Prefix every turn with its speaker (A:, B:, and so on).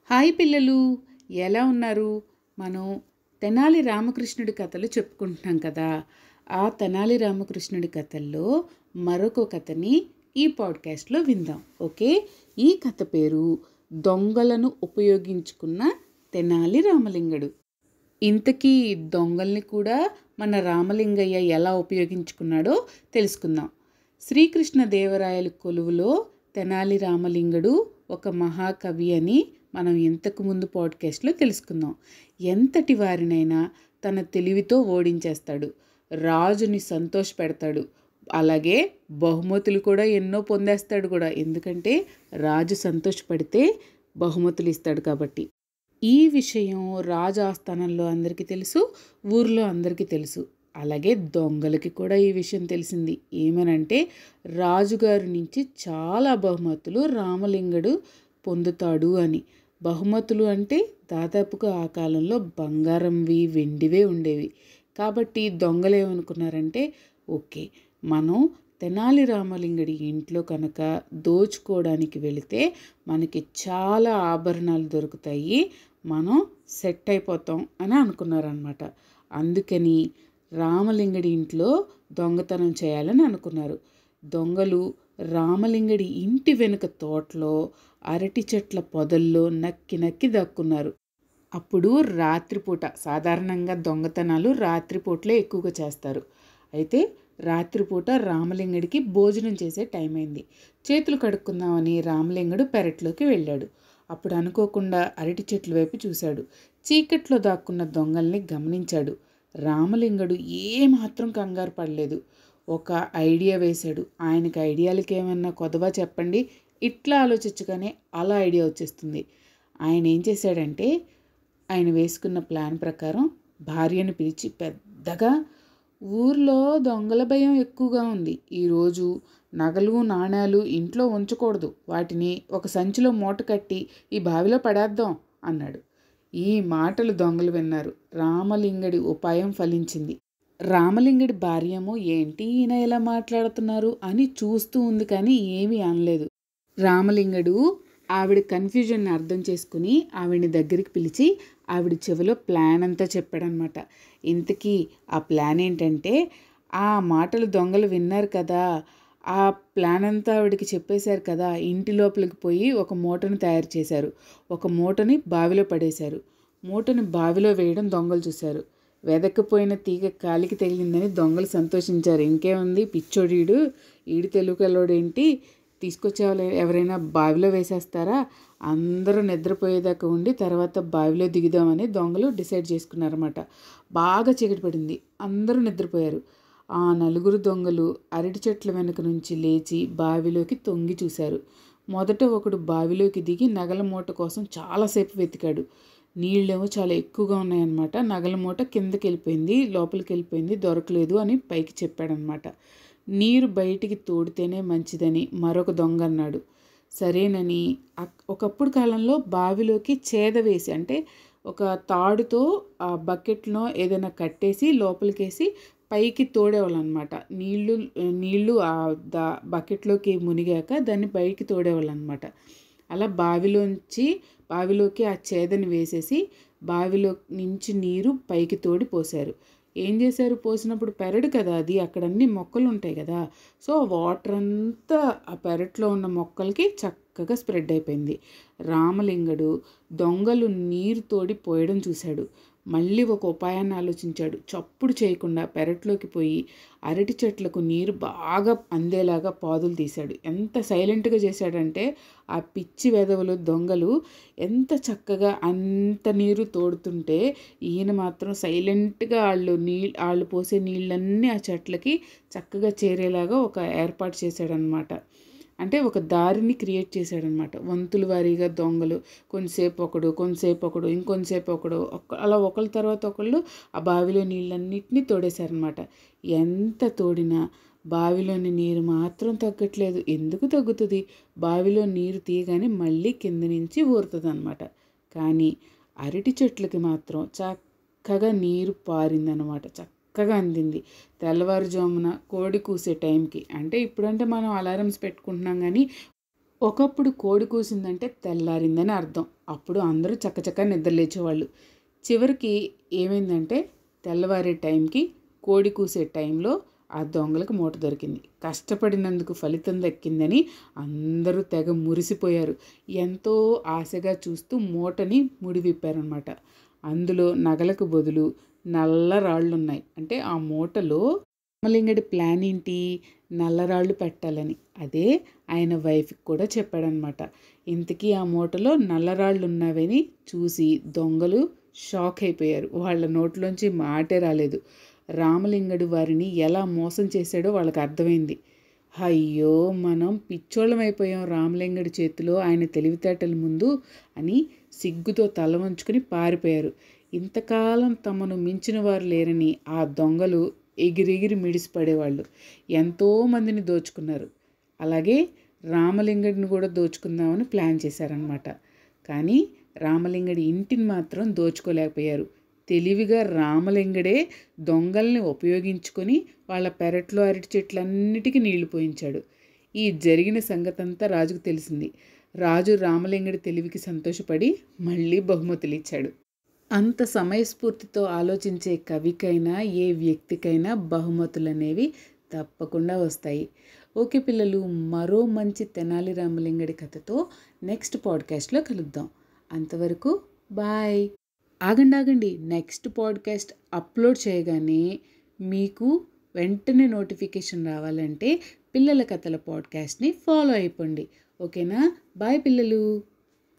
A: Hi పిల్లలు, ఎలా ఉన్నారు? మనం తెనాలి రామకృష్ణుడి కథలు చెప్పుకుంటున్నాం కదా. ఆ తెనాలి రామకృష్ణుడి కథల్లో మరొక కథని ఈ పాడ్కాస్ట్లో విందాం. ఓకే, ఈ కథ పేరు దొంగలను ఉపయోగించుకున్న తెనాలి రామలింగడు. ఇంతకీ దొంగల్ని కూడా మన రామలింగయ్య ఎలా ఉపయోగించుకున్నాడో తెలుసుకుందాం. శ్రీకృష్ణదేవరాయల కొలువులో తెనాలి రామలింగడు ఒక మహాకవి అని మనం ఇంతకు ముందు పాడ్కాస్ట్లో తెలుసుకుందాం. ఎంతటి వారినైనా తన తెలివితో ఓడించేస్తాడు, రాజుని సంతోషపెడతాడు, అలాగే బహుమతులు కూడా ఎన్నో పొందేస్తాడు కూడా. ఎందుకంటే రాజు సంతోషపడితే బహుమతులు ఇస్తాడు కాబట్టి. ఈ విషయం రాజు ఆస్థానంలో అందరికీ తెలుసు, ఊర్లో అందరికీ తెలుసు. అలాగే దొంగలకి కూడా ఈ విషయం తెలిసింది. ఏమనంటే రాజుగారి నుంచి చాలా బహుమతులు రామలింగడు పొందుతాడు అని. బహుమతులు అంటే దాదాపుగా ఆ కాలంలో బంగారంవి, వెండివే ఉండేవి. కాబట్టి దొంగలు ఏమనుకున్నారంటే, ఓకే, మనం తెనాలి రామలింగడి ఇంట్లో కనుక దోచుకోవడానికి వెళితే మనకి చాలా ఆభరణాలు దొరుకుతాయి, మనం సెట్ అయిపోతాం అని అనుకున్నారనమాట. అందుకని రామలింగడి ఇంట్లో దొంగతనం చేయాలని అనుకున్నారు. దొంగలు రామలింగడి ఇంటి వెనుక తోటలో అరటి చెట్ల పొదల్లో నక్కి నక్కి దక్కున్నారు. అప్పుడు రాత్రిపూట, సాధారణంగా దొంగతనాలు రాత్రిపూటలే ఎక్కువగా చేస్తారు. అయితే రాత్రిపూట రామలింగడికి భోజనం చేసే టైం అయింది. చేతులు కడుక్కుందామని రామలింగడు పెరట్లోకి వెళ్ళాడు. అప్పుడు అనుకోకుండా అరటి చెట్ల వైపు చూశాడు. చీకట్లో దాక్కున్న దొంగల్ని గమనించాడు. రామలింగడు ఏమాత్రం కంగారు పడలేదు. ఒక ఐడియా వేశాడు. ఆయనకి ఐడియాలకి ఏమన్నా కొదవా చెప్పండి, ఇట్లా ఆలోచించగానే అలా ఐడియా వచ్చేస్తుంది. ఆయన ఏం చేశాడంటే, ఆయన వేసుకున్న ప్లాన్ ప్రకారం భార్యను పిలిచి పెద్దగా, ఊర్లో దొంగల భయం ఎక్కువగా ఉంది, ఈరోజు నగలు నాణేలు ఇంట్లో ఉంచకూడదు, వాటిని ఒక సంచిలో మూట కట్టి ఈ బావిలో పడేద్దాం అన్నాడు. ఈ మాటలు దొంగలు విన్నారు. రామలింగడి ఉపాయం ఫలించింది. రామలింగడి భార్యేమో ఏంటి ఈయన ఇలా మాట్లాడుతున్నారు అని చూస్తూ ఉంది, కానీ ఏమీ అనలేదు. రామలింగడు ఆవిడ కన్ఫ్యూజన్ని అర్థం చేసుకుని ఆవిడని దగ్గరికి పిలిచి ఆవిడ చెవిలో ప్లాన్ అంతా చెప్పాడనమాట. ఇంతకీ ఆ ప్లాన్ ఏంటంటే, ఆ మాటలు దొంగలు విన్నారు కదా, ఆ ప్లాన్ అంతా ఆవిడకి చెప్పేశారు కదా. ఇంటి లోపలికి పోయి ఒక మూటను తయారు చేశారు. ఒక మూటని బావిలో పడేశారు. మూటని బావిలో వేయడం దొంగలు చూశారు. వెదక్కిపోయిన తీగ కాలికి తగిలిందని దొంగలు సంతోషించారు. ఇంకేముంది, పిచ్చోడీడు, ఈడు తెలుగులోడేంటి, తీసుకొచ్చేవాళ్ళు ఎవరైనా బావిలో వేసేస్తారా, అందరూ నిద్రపోయేదాకా ఉండి తర్వాత బావిలో దిగుదామని దొంగలు డిసైడ్ చేసుకున్నారన్నమాట. బాగా చీకటి పడింది, అందరూ నిద్రపోయారు. ఆ నలుగురు దొంగలు అరటి చెట్ల వెనక నుంచి లేచి బావిలోకి తొంగి చూశారు. మొదట ఒకడు బావిలోకి దిగి నగల మూట కోసం చాలాసేపు వెతికాడు. నీళ్ళేమో చాలా ఎక్కువగా ఉన్నాయన్నమాట. నగల మూట కిందకి వెళ్ళిపోయింది, లోపలికి వెళ్ళిపోయింది, దొరకలేదు అని పైకి చెప్పాడనమాట. నీరు బయటికి తోడితేనే మంచిదని మరొక దొంగ అన్నాడు. సరేనని ఒకప్పుడు కాలంలో బావిలోకి చేద వేసి, అంటే ఒక తాడుతో ఆ బకెట్లో ఏదైనా కట్టేసి లోపలికేసి పైకి తోడేవాళ్ళు అనమాట. నీళ్ళు ఆ బకెట్లోకి మునిగాక దాన్ని పైకి తోడేవాళ్ళు అనమాట. అలా బావిలోకి ఆ చేదని వేసేసి బావిలో నుంచి నీరు పైకి తోడి పోశారు. ఏం చేశారు, పోసినప్పుడు పెరడు కదా అది, అక్కడ అన్ని మొక్కలు ఉంటాయి కదా. సో వాటర్ అంతా ఆ పెరట్లో ఉన్న మొక్కలకి చక్కగా స్ప్రెడ్ అయిపోయింది. రామలింగడు దొంగలు నీరు తోడి పోయడం చూశాడు. మళ్ళీ ఒక ఉపాయాన్ని ఆలోచించాడు. చప్పుడు చేయకుండా పెరట్లోకి పోయి అరటి చెట్లకు నీరు బాగా అందేలాగా పాదులు తీశాడు. ఎంత సైలెంట్గా చేశాడంటే, ఆ పిచ్చి వెధవలు దొంగలు ఎంత చక్కగా అంత నీరు తోడుతుంటే ఈయన మాత్రం సైలెంట్గా వాళ్ళు పోసే నీళ్ళన్నీ ఆ చెట్లకి చక్కగా చేరేలాగా ఒక ఏర్పాటు చేశాడనమాట. అంటే ఒక దారిని క్రియేట్ చేశాడనమాట. వంతుల వారీగా దొంగలు కొంతసేపు ఒకడు ఇంకొంతసేపు ఒకడు అలా ఒకళ్ళ తర్వాత ఒకళ్ళు ఆ బావిలో నీళ్ళన్నిటినీ తోడేశారనమాట. ఎంత తోడినా బావిలోని నీరు మాత్రం తగ్గట్లేదు. ఎందుకు తగ్గుతుంది? బావిలో నీరు తీయగానే మళ్ళీ కింద నుంచి ఊరుతుంది అనమాట. కానీ అరటి చెట్లకి మాత్రం చక్కగా నీరు పారిందనమాట. చక్కగా అందింది. తెల్లవారుజామున కోడి కూసే టైంకి, అంటే ఇప్పుడంటే మనం అలారమ్స్ పెట్టుకుంటున్నాం, కానీ ఒకప్పుడు కోడి కూసిందంటే తెల్లారిందని అర్థం. అప్పుడు అందరూ చకచకా నిద్రలేచేవాళ్ళు. చివరికి ఏమైందంటే తెల్లవారే టైంకి కోడి కూసే టైంలో ఆ దొంగలకు మూట దొరికింది. కష్టపడినందుకు ఫలితం దక్కిందని అందరూ తెగ మురిసిపోయారు. ఎంతో ఆశగా చూస్తూ మూటని ముడివిప్పారనమాట. అందులో నగలకు బదులు నల్ల రాళ్ళున్నాయి. అంటే ఆ మూటలో రామలింగడి ప్లాన్ ఏంటి? నల్లరాళ్ళు పెట్టాలని. అదే ఆయన వైఫ్‌కి కూడా చెప్పాడనమాట. ఇంతకీ ఆ మూటలో నల్లరాళ్ళు ఉన్నవని చూసి దొంగలు షాక్ అయిపోయారు. వాళ్ళ నోట్లోంచి మాటే రాలేదు. రామలింగడు వారిని ఎలా మోసం చేశాడో వాళ్ళకి అర్థమైంది. అయ్యో! మనం పిచ్చోళ్ళమైపోయాం రామలింగడి చేతిలో ఆయన తెలివితేటల ముందు అని సిగ్గుతో తల వంచుకొని పారిపోయారు. ఇంతకాలం తమను మించిన వారు లేరని ఆ దొంగలు ఎగిరెగిరి మిడిసిపడేవాళ్ళు. ఎంతోమందిని దోచుకున్నారు. అలాగే రామలింగడిని కూడా దోచుకుందామని ప్లాన్ చేశారనమాట. కానీ రామలింగడి ఇంటిని మాత్రం దోచుకోలేకపోయారు. తెలివిగా రామలింగడే దొంగల్ని ఉపయోగించుకొని వాళ్ళ పెరట్లో అరటి చెట్లన్నిటికీ నీళ్లు పోయించాడు. ఈ జరిగిన సంగతంతా రాజుకు తెలిసింది. రాజు రామలింగడి తెలివికి సంతోషపడి మళ్ళీ బహుమతులు ఇచ్చాడు. అంత సమయస్ఫూర్తితో ఆలోచించే కవికైనా ఏ వ్యక్తికైనా బహుమతులనేవి తప్పకుండా వస్తాయి. ఓకే పిల్లలు, మరో మంచి తెనాలి రామలింగడి కథతో నెక్స్ట్ పాడ్కాస్ట్లో కలుద్దాం. అంతవరకు బాయ్. ఆగండి, నెక్స్ట్ పాడ్కాస్ట్ అప్లోడ్ చేయగానే మీకు వెంటనే నోటిఫికేషన్ రావాలంటే పిల్లల కథల పాడ్కాస్ట్ని ఫాలో అయిపోండి. ఓకేనా? బాయ్ పిల్లలు.